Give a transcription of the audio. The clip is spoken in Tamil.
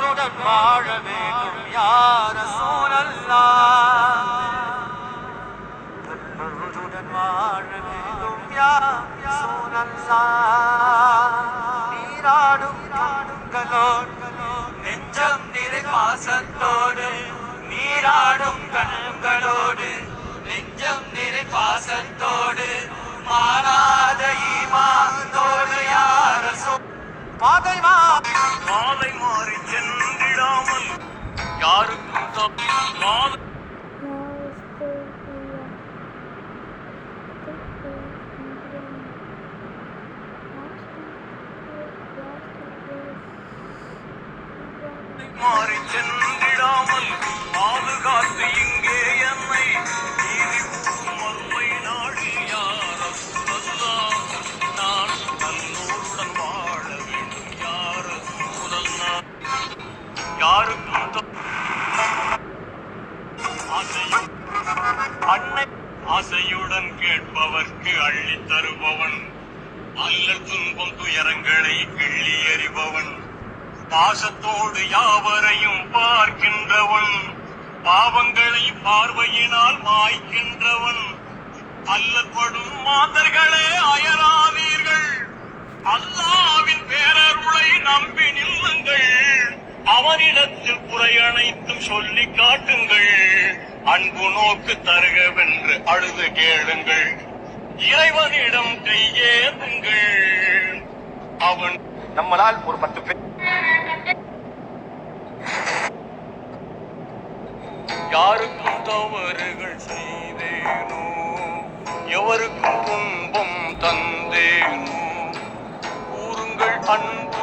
ஈமானுடன் வாழ வேண்டும் யா ரசூலல்லாஹ். தக்பீருடன் வாழ வேண்டும் யா ரசூலல்லாஹ். நீராடும் கண்களோடு நெஞ்சம் நிறை பாசத்தோடு, நீராடும் கண்களோடு நெஞ்சம் நிறை பாசத்தோடு, மாறாத ஈமானோடு யா ரசூல். பாதை மாறி சென்றிடாமல் யாருக்கும் மாறி சென்றிடாமல் பாதுகாத்து இங்கே என்னை நீதி மறுமை நாடு யார நான் நல்லோருடன் வாழ வேண்டும் யார யாருக்கும் அன்னை ஆசையுடன் கேட்பவர்க்கு அள்ளி தருபவன், அல்லல் துன்பம் துயரங்களை கிள்ளி எறிபவன், பாசத்தோடு யாவரையும் பார்க்கின்றவன், பாவங்களை பார்வையினால் மாய்க்கின்றவன், அல்லப்படும் மாந்தர்களே அயராதீர்கள், அல்லாவின் பேரருளை நம்பி நில்லுங்கள், அவனிடத்தில் குறை அனைத்தும் சொல்லி காட்டுங்கள், அன்பு நோக்கு தருகவென்று அழுது கேளுங்கள், இறைவனிடம் கையேந்துங்கள். அவன் நம்மளால் ஒரு 10 பேர் யாருக்கும் தவறுகள் செய்தேனோ, எவருக்கும் துன்பம் தந்தேனோ, கூறுங்கள் அன்பு